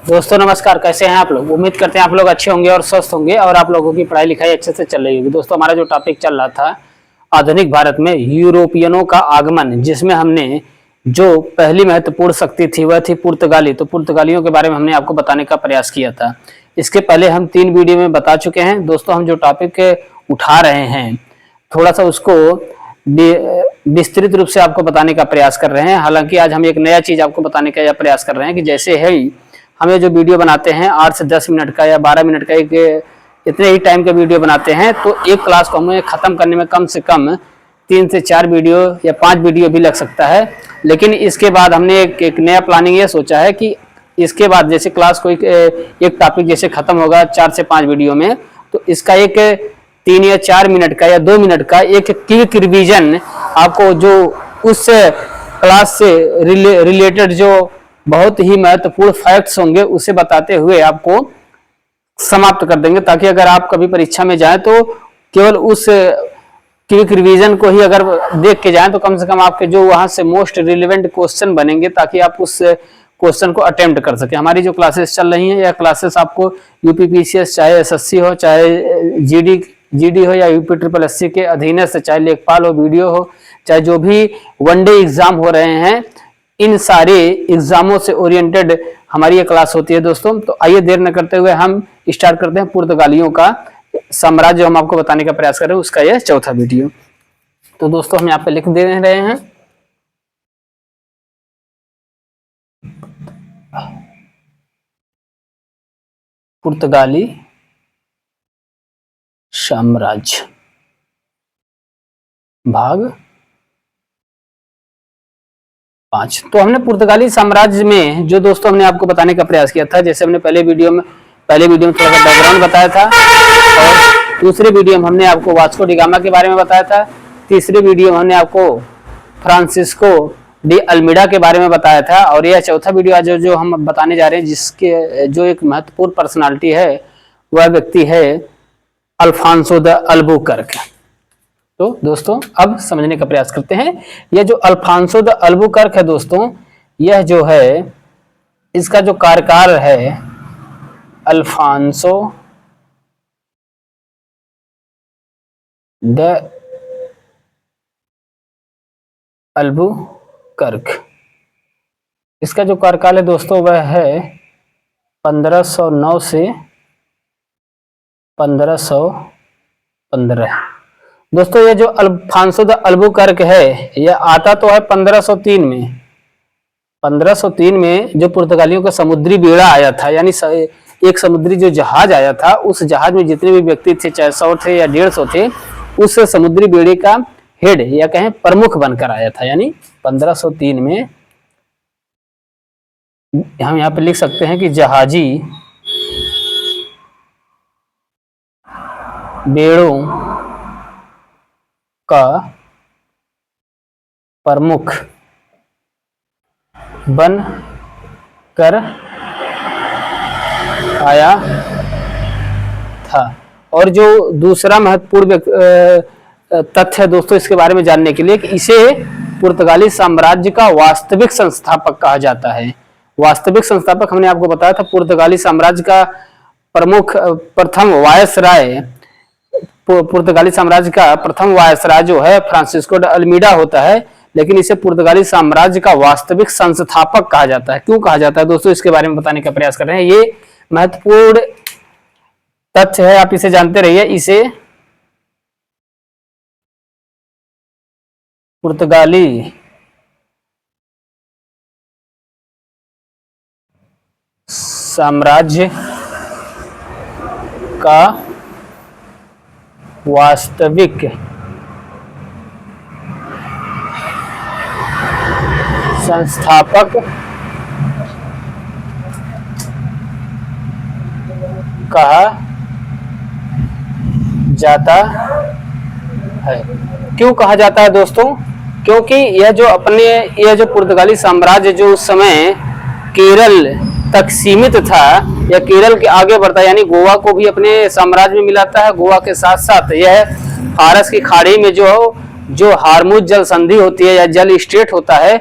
दोस्तों नमस्कार, कैसे हैं आप लोग। उम्मीद करते हैं आप लोग अच्छे होंगे और स्वस्थ होंगे और आप लोगों की पढ़ाई लिखाई अच्छे से चल रही होगी। दोस्तों हमारा जो टॉपिक चल रहा था आधुनिक भारत में यूरोपियनों का आगमन, जिसमें हमने जो पहली महत्वपूर्ण शक्ति थी वह थी पुर्तगाली। तो पुर्तगालियों के बारे में हमने आपको बताने का प्रयास किया था। इसके पहले हम 3 वीडियो में बता चुके हैं। दोस्तों हम जो टॉपिक उठा रहे हैं थोड़ा सा उसको विस्तृत रूप से आपको बताने का प्रयास कर रहे हैं। हालांकि आज हम एक नया चीज आपको बताने का प्रयास कर रहे हैं कि जैसे है हमें जो वीडियो बनाते हैं 8 से 10 मिनट का या 12 मिनट का एक इतने ही टाइम का वीडियो बनाते हैं, तो एक क्लास को हमें खत्म करने में कम से कम 3 से 4 वीडियो या 5 वीडियो भी लग सकता है। लेकिन इसके बाद हमने एक नया प्लानिंग ये सोचा है कि इसके बाद जैसे क्लास को एक टॉपिक जैसे खत्म होगा 4 से 5 वीडियो में, तो इसका एक 3 या 4 मिनट का या 2 मिनट का एक क्विक रिवीजन आपको जो उस क्लास से रिलेटेड जो बहुत ही महत्वपूर्ण फैक्ट्स होंगे उसे बताते हुए आपको समाप्त कर देंगे, ताकि अगर आप कभी परीक्षा में जाएं तो केवल उस क्विक रिवीजन को ही अगर देख के जाएं तो कम से कम आपके जो वहां से मोस्ट रिलेवेंट क्वेश्चन बनेंगे, ताकि आप उस क्वेश्चन को अटेम्प्ट कर सके। हमारी जो क्लासेस चल रही हैं यह क्लासेस आपको यूपीपीसीएस चाहे एसएससी हो, चाहे जीडी हो या यूपी के अधीनस्थ, चाहे लेखपाल हो, वीडियो हो, चाहे जो भी वनडे एग्जाम हो रहे हैं, इन सारे एग्जामों से ओरिएंटेड हमारी ये क्लास होती है दोस्तों। तो आइए देर न करते हुए हम स्टार्ट करते हैं पुर्तगालियों का साम्राज्य हम आपको बताने का प्रयास कर रहे हैं, उसका यह चौथा वीडियो। तो दोस्तों हम यहाँ पे लिख दे रहे हैं पुर्तगाली साम्राज्य भाग 5। तो हमने पुर्तगाली साम्राज्य में जो दोस्तों हमने आपको बताने का प्रयास किया था, जैसे हमने पहले वीडियो में थोड़ा सा बैकग्राउंड बताया था, और दूसरे वीडियो में हमने आपको वास्को डी गामा के बारे में बताया था, तीसरे वीडियो में हमने आपको फ्रांसिस्को डी अल्मीडा के बारे में बताया था, और यह चौथा वीडियो आज जो हम बताने जा रहे हैं जिसके जो एक महत्वपूर्ण पर्सनालिटी है वह व्यक्ति है अल्फांसो द अल्बुकर्क। तो दोस्तों अब समझने का प्रयास करते हैं। यह जो अल्फांसो द अल्बुकर्क है दोस्तों, यह जो है इसका जो कार्यकाल है अल्फांसो द अल्बुकर्क, इसका जो कार्यकाल है दोस्तों वह है 1509 से 1515। दोस्तों ये जो अल्फांसो द अल्बुकर्क है यह आता तो है 1503 में। 1503 में जो पुर्तगालियों का समुद्री बेड़ा आया था, यानी एक समुद्री जो जहाज आया था, उस जहाज में जितने भी व्यक्ति थे, चाहे 100 थे या 150 थे, उस समुद्री बेड़े का हेड या कहें प्रमुख बनकर आया था। यानी 1503 में हम यहाँ पे लिख सकते हैं कि जहाजी बेड़ों का प्रमुख बन कर आया था। और जो दूसरा महत्वपूर्ण तथ्य है दोस्तों इसके बारे में जानने के लिए कि इसे पुर्तगाली साम्राज्य का वास्तविक संस्थापक कहा जाता है। वास्तविक संस्थापक हमने आपको बताया था, पुर्तगाली साम्राज्य का प्रमुख प्रथम वायसराय, पुर्तगाली साम्राज्य का प्रथम वायसराय जो है फ्रांसिस्को ड अल्मीडा होता है, लेकिन इसे पुर्तगाली साम्राज्य का वास्तविक संस्थापक कहा जाता है। क्यों कहा जाता है दोस्तों, इसके बारे में बताने का प्रयास कर रहे हैं। ये महत्वपूर्ण तथ्य है, आप इसे जानते रहिए। इसे पुर्तगाली साम्राज्य का वास्तविक संस्थापक कहा जाता है। क्यों कहा जाता है दोस्तों, क्योंकि यह जो पुर्तगाली साम्राज्य जो उस समय केरल तक सीमित था या केरल के आगे बढ़ता, यानी गोवा को भी अपने साम्राज्य में मिलाता है। गोवा के साथ साथ यह फारस की खाड़ी में जो हार्मुज जल संधि होती है या जल स्टेट होता है,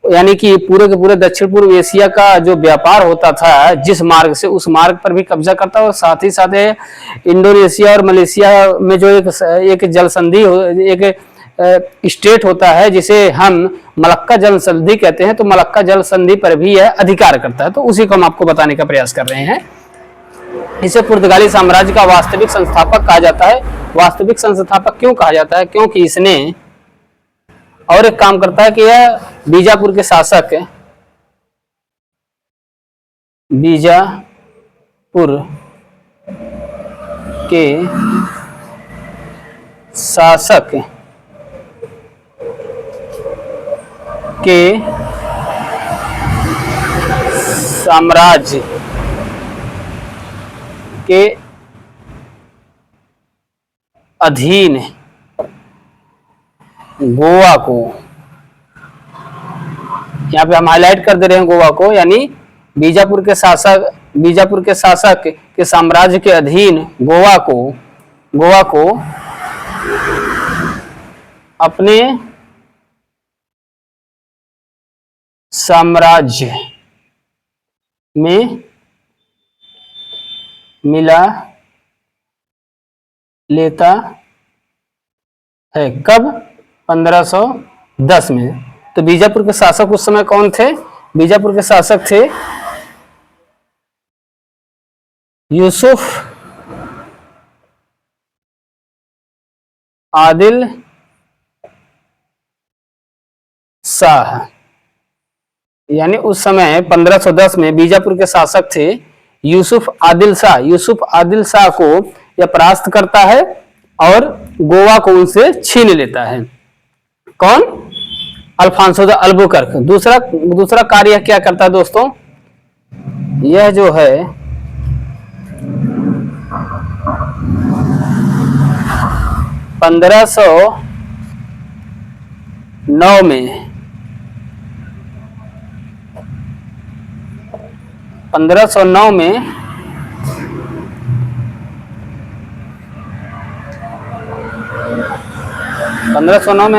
यानी कि पूरे के पूरे दक्षिण पूर्व एशिया का जो व्यापार होता था जिस मार्ग से, उस मार्ग पर भी कब्जा करता है। और साथ ही साथ इंडोनेशिया और मलेशिया में जो एक जल संधि, एक स्टेट होता है जिसे हम मलक्का जल संधि कहते हैं, तो मलक्का जल संधि पर भी यह अधिकार करता है। तो उसी को हम आपको बताने का प्रयास कर रहे हैं। इसे पुर्तगाली साम्राज्य का वास्तविक संस्थापक कहा जाता है। वास्तविक संस्थापक क्यों कहा जाता है? क्योंकि इसने और एक काम करता है कि यह बीजापुर के शासक, बीजापुर के शासक के साम्राज्य के अधीन गोवा को, यहाँ पे हम हाईलाइट कर दे रहे हैं गोवा को, यानी बीजापुर के शासक के साम्राज्य के अधीन गोवा को अपने साम्राज्य में मिला लेता है। कब? 1510 में। तो बीजापुर के शासक उस समय कौन थे? बीजापुर के शासक थे यूसुफ आदिल शाह। यानी उस समय 1510 में बीजापुर के शासक थे यूसुफ आदिल शाह। यूसुफ आदिल शाह को यह परास्त करता है और गोवा को उनसे छीन लेता है। कौन? Alfonso de Albuquerque. दूसरा कार्य क्या करता है दोस्तों? यह जो है 1509 में 1509 में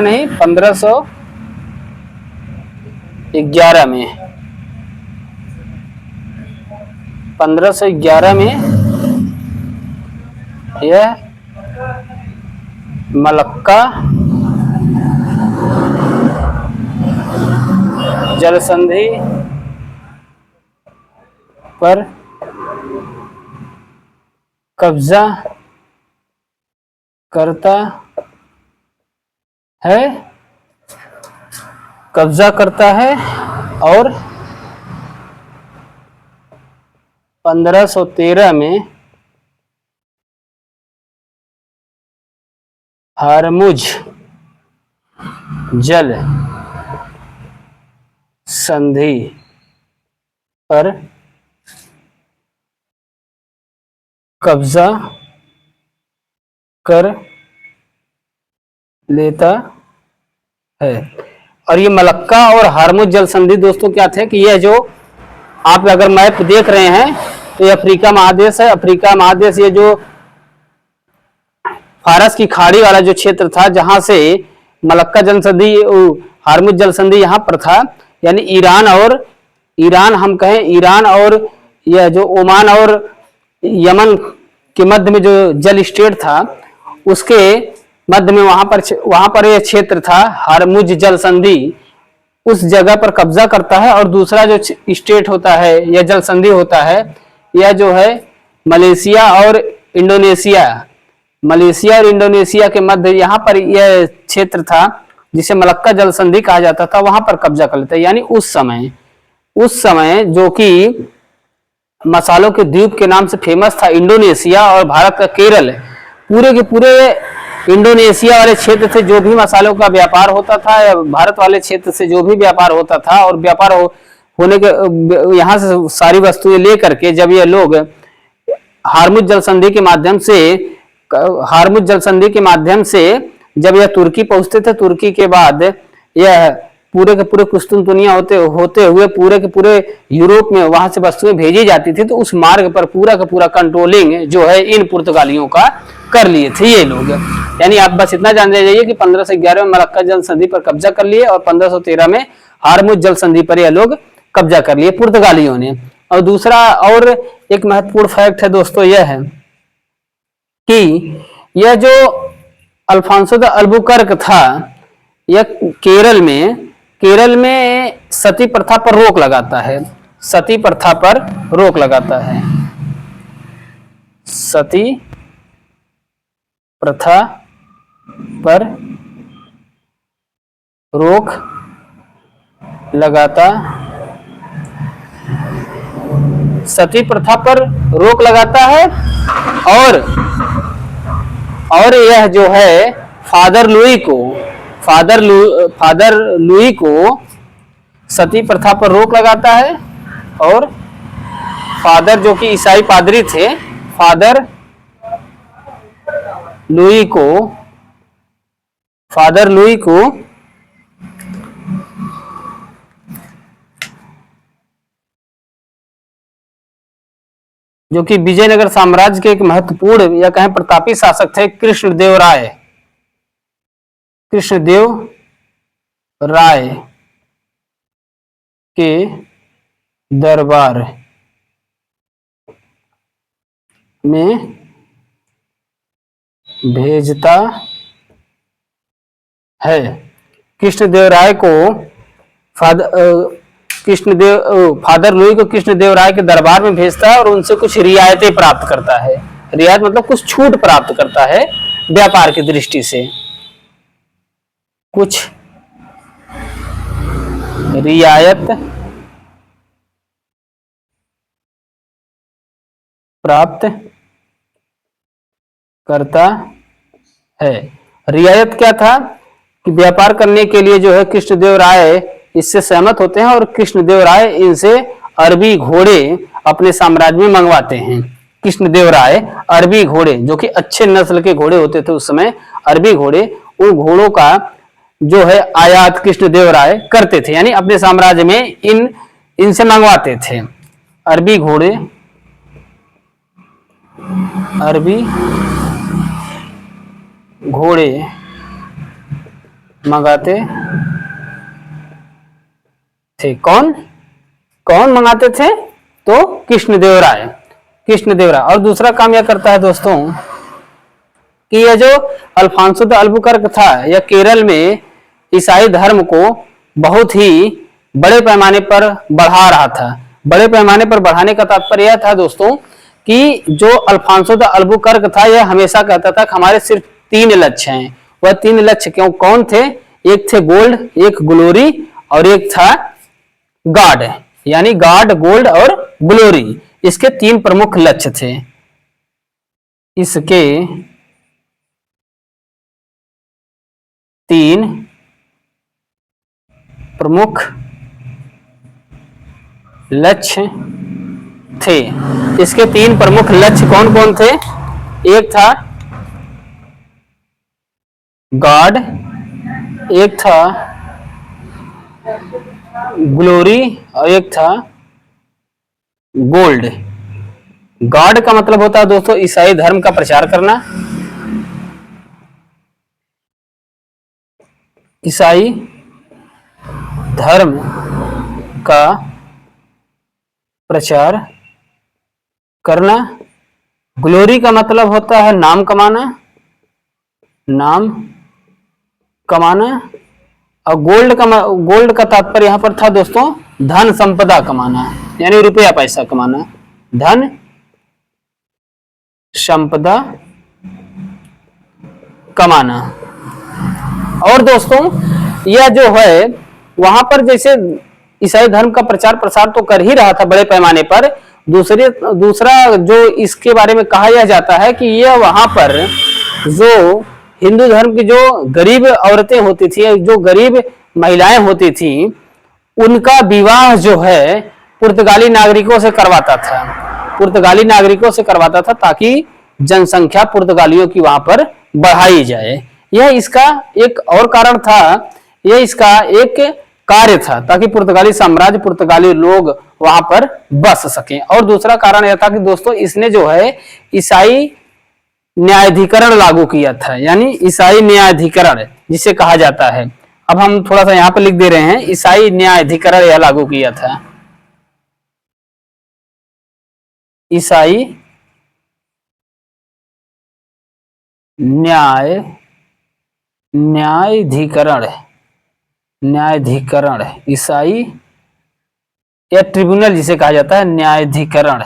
नहीं, 1511 में 1511 में यह मलक्का जल संधि पर कब्जा करता है और 1513 में हरमुज जल संधि पर कब्जा कर लेता है। और ये मलक्का और हरमुज जल संधि दोस्तों क्या थे कि यह जो आप अगर मैप देख रहे हैं तो ये अफ्रीका महादेश है। अफ्रीका महादेश, ये जो फारस की खाड़ी वाला जो क्षेत्र था जहां से मलक्का जल संधि, हरमुज जल संधि यहाँ पर था। यानी ईरान हम कहें, ईरान और यह जो ओमान और यमन के मध्य में जो जल स्टेट था उसके मध्य में वहां पर यह क्षेत्र था हरमुज जल संधि, उस जगह पर कब्जा करता है। और दूसरा जो स्टेट होता है, यह जल संधि होता है, यह जो है मलेशिया और इंडोनेशिया के मध्य यहाँ पर यह क्षेत्र था जिसे मलक्का जल संधि कहा जाता था, वहां पर कब्जा कर लेता है। यानी उस समय जो कि मसालों के द्वीप के नाम से फेमस था इंडोनेशिया, और भारत का केरल, पूरे के पूरे इंडोनेशिया वाले क्षेत्र से जो भी मसालों का व्यापार होता था या भारत वाले क्षेत्र से जो भी व्यापार होता था, और व्यापार होने के यहाँ से सारी वस्तुएं लेकर के जब ये लोग हरमुज जल संधि के माध्यम से जब यह तुर्की पहुंचते थे, तुर्की के बाद यह पूरे के पूरे कुस्तुनतुनिया होते हुए पूरे के पूरे यूरोप में वहां से वस्तुएं भेजी जाती थी। तो उस मार्ग पर पूरा का पूरा कंट्रोलिंग जो है इन पुर्तगालियों का कर लिए थे ये लोग। यानी आप बस इतना जान जाइए कि 1511 में मलक्का जल संधि पर कब्जा कर लिए और 1513 में हारमुज जल संधि पर यह लोग कब्जा कर लिए पुर्तगालियों ने। और दूसरा और एक महत्वपूर्ण फैक्ट है दोस्तों यह है कि यह जो अल्फांसो द अल्बुकर्क था, यह केरल में सती प्रथा पर रोक लगाता है, सती प्रथा पर रोक लगाता है, सती प्रथा पर रोक लगाता, सती प्रथा पर रोक लगाता है। और यह जो है फादर लुई को सती प्रथा पर रोक लगाता है। और फादर जो कि ईसाई पादरी थे, फादर लुई को जो कि विजयनगर साम्राज्य के एक महत्वपूर्ण या कहें प्रतापी शासक थे, कृष्णदेव राय के दरबार में भेजता है। कृष्णदेव राय को फादर लुई को कृष्णदेव राय के दरबार में भेजता है और उनसे कुछ रियायतें प्राप्त करता है। रियायत मतलब कुछ छूट प्राप्त करता है व्यापार की दृष्टि से, कुछ रियायत प्राप्त करता है। रियायत क्या था कि व्यापार करने के लिए जो है कृष्णदेव राय इससे सहमत होते हैं और कृष्णदेव राय इनसे अरबी घोड़े अपने साम्राज्य में मंगवाते हैं। कृष्णदेव राय अरबी घोड़े जो कि अच्छे नस्ल के घोड़े होते थे उस समय, अरबी घोड़े, उन घोड़ों का जो है आयात कृष्णदेव राय करते थे, यानी अपने साम्राज्य में इनसे मंगवाते थे। अरबी घोड़े मंगाते थे। कौन मंगाते थे? तो कृष्णदेव राय। और दूसरा काम यह करता है दोस्तों कि यह जो अल्फांसो द अल्बुकर्क था, यह केरल में ईसाई धर्म को बहुत ही बड़े पैमाने पर बढ़ा रहा था। बड़े पैमाने पर बढ़ाने का तात्पर्य यह था दोस्तों कि जो अल्फांसो द अल्बुकर्क था यह हमेशा कहता था कि हमारे सिर्फ 3 लक्ष्य हैं। वह 3 लक्ष्य कौन थे? एक थे गोल्ड, एक ग्लोरी और एक था गॉड, यानी गॉड, गोल्ड और ग्लोरी। इसके 3 प्रमुख लक्ष्य थे। इसके 3 प्रमुख लक्ष्य थे। इसके 3 प्रमुख लक्ष्य कौन कौन थे? एक था गॉड, एक था ग्लोरी और एक था गोल्ड। गॉड का मतलब होता है दोस्तों ईसाई धर्म का प्रचार करना, ईसाई धर्म का प्रचार करना। ग्लोरी का मतलब होता है नाम कमाना। और गोल्ड का तात्पर्य यहां पर था दोस्तों धन संपदा कमाना, यानी रुपया पैसा कमाना, धन संपदा कमाना। और दोस्तों यह जो है वहां पर जैसे ईसाई धर्म का प्रचार प्रसार तो कर ही रहा था बड़े पैमाने पर, दूसरा जो इसके बारे में कहा यह जाता है कि यह वहां पर जो हिंदू धर्म की जो गरीब औरतें होती थी, जो गरीब महिलाएं होती थी, उनका विवाह जो है पुर्तगाली नागरिकों से करवाता था ताकि जनसंख्या पुर्तगालियों की वहां पर बढ़ाई जाए। यह इसका एक और कारण था, यह इसका एक कार्य था ताकि पुर्तगाली साम्राज्य, पुर्तगाली लोग वहां पर बस सकें। और दूसरा कारण यह था कि दोस्तों इसने जो है ईसाई न्यायाधिकरण लागू किया था, यानी ईसाई न्यायाधिकरण जिसे कहा जाता है। अब हम थोड़ा सा यहाँ पे लिख दे रहे हैं, ईसाई न्यायाधिकरण यह लागू किया था। ईसाई न्यायाधिकरण ईसाई या ट्रिब्यूनल जिसे कहा जाता है, न्यायाधिकरण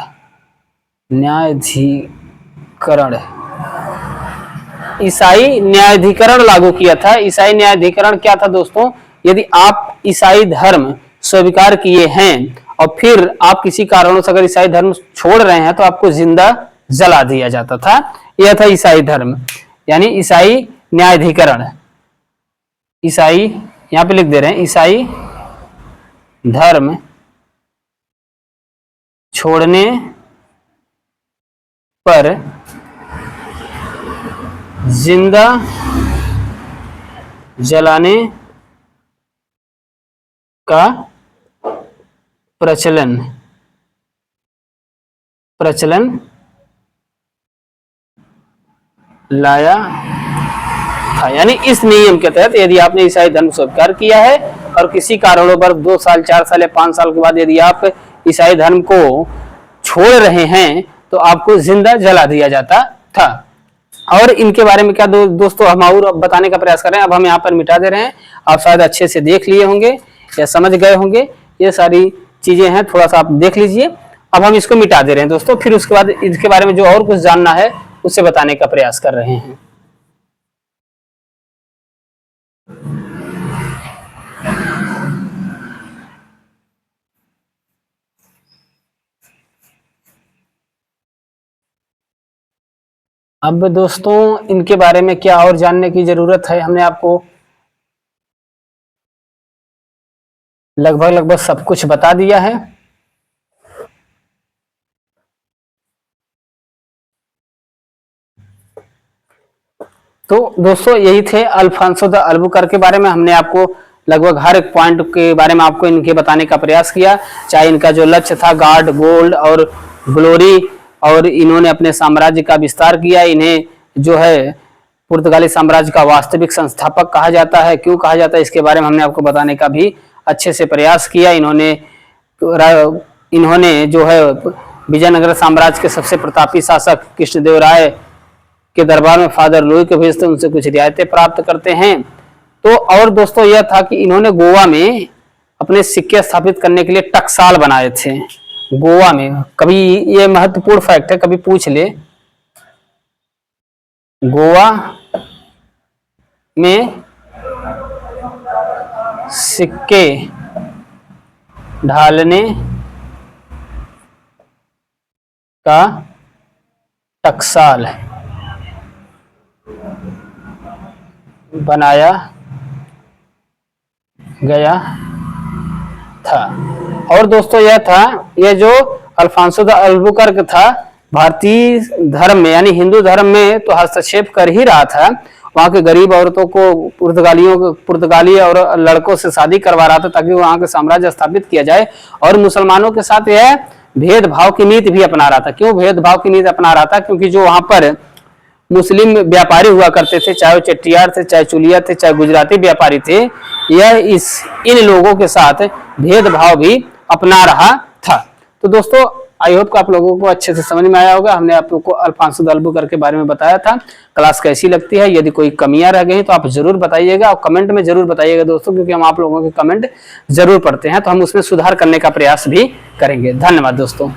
ईसाई न्यायाधिकरण लागू किया था। ईसाई न्यायाधिकरण क्या था दोस्तों? यदि आप ईसाई धर्म स्वीकार किए हैं और फिर आप किसी कारणों से अगर ईसाई धर्म छोड़ रहे हैं तो आपको जिंदा जला दिया जाता था। यह था ईसाई धर्म, यानी ईसाई न्यायाधिकरण। ईसाई यहां पे लिख दे रहे हैं, ईसाई धर्म छोड़ने पर जिंदा जलाने का प्रचलन लाया था। यानी इस नियम के तहत यदि आपने ईसाई धर्म स्वीकार किया है और किसी कारणों पर 2 साल 4 साल या 5 साल के बाद यदि आप ईसाई धर्म को छोड़ रहे हैं तो आपको जिंदा जला दिया जाता था। और इनके बारे में क्या दोस्तों हम और अब बताने का प्रयास कर रहे हैं। अब हम यहाँ पर मिटा दे रहे हैं, आप शायद अच्छे से देख लिए होंगे या समझ गए होंगे, ये सारी चीजें हैं, थोड़ा सा आप देख लीजिए। अब हम इसको मिटा दे रहे हैं दोस्तों, फिर उसके बाद इसके बारे में जो और कुछ जानना है उसे बताने का प्रयास कर रहे हैं। अब दोस्तों इनके बारे में क्या और जानने की जरूरत है, हमने आपको लगभग सब कुछ बता दिया है। तो दोस्तों यही थे अल्फांसो द अल्बुकर्क के बारे में। हमने आपको लगभग हर एक पॉइंट के बारे में आपको इनके बताने का प्रयास किया, चाहे इनका जो लक्ष्य था गार्ड, गोल्ड और ग्लोरी, और इन्होंने अपने साम्राज्य का विस्तार किया। इन्हें जो है पुर्तगाली साम्राज्य का वास्तविक संस्थापक कहा जाता है। क्यों कहा जाता है इसके बारे में हमने आपको बताने का भी अच्छे से प्रयास किया। इन्होंने जो है विजयनगर साम्राज्य के सबसे प्रतापी शासक कृष्णदेवराय के दरबार में फादर लुई को भेजते, उनसे कुछ रियायतें प्राप्त करते हैं। तो और दोस्तों यह था कि इन्होंने गोवा में अपने सिक्के स्थापित करने के लिए टकसाल बनाए थे। गोवा में, कभी ये महत्वपूर्ण फैक्ट है, कभी पूछ ले, गोवा में सिक्के ढालने का टकसाल बनाया गया था। और दोस्तों यह था, यह जो अल्फांसो द अल्बुकर्क था भारतीय धर्म में यानी हिंदू धर्म में तो हस्तक्षेप कर ही रहा था। वहां के गरीब औरतों को पुर्तगाली और लड़कों से शादी करवा रहा था ताकि वहां के साम्राज्य स्थापित किया जाए, और मुसलमानों के साथ यह भेदभाव की नीति भी अपना रहा था। क्यों भेदभाव की नीति अपना रहा था? क्योंकि जो वहां पर मुस्लिम व्यापारी हुआ करते थे, चाहे वो चेट्टियार थे, चाहे चुलिया थे, चाहे गुजराती व्यापारी थे, यह इन लोगों के साथ भेदभाव भी अपना रहा था। तो दोस्तों आई होप कि आप लोगों को अच्छे से समझ में आया होगा। हमने आप लोगों को अल्फांसो द अल्बुकर्क के बारे में बताया था। क्लास कैसी लगती है, यदि कोई कमियां रह गई तो आप जरूर बताइएगा और कमेंट में जरूर बताइएगा दोस्तों, क्योंकि हम आप लोगों के कमेंट जरूर पढ़ते हैं, तो हम उसमें सुधार करने का प्रयास भी करेंगे। धन्यवाद दोस्तों।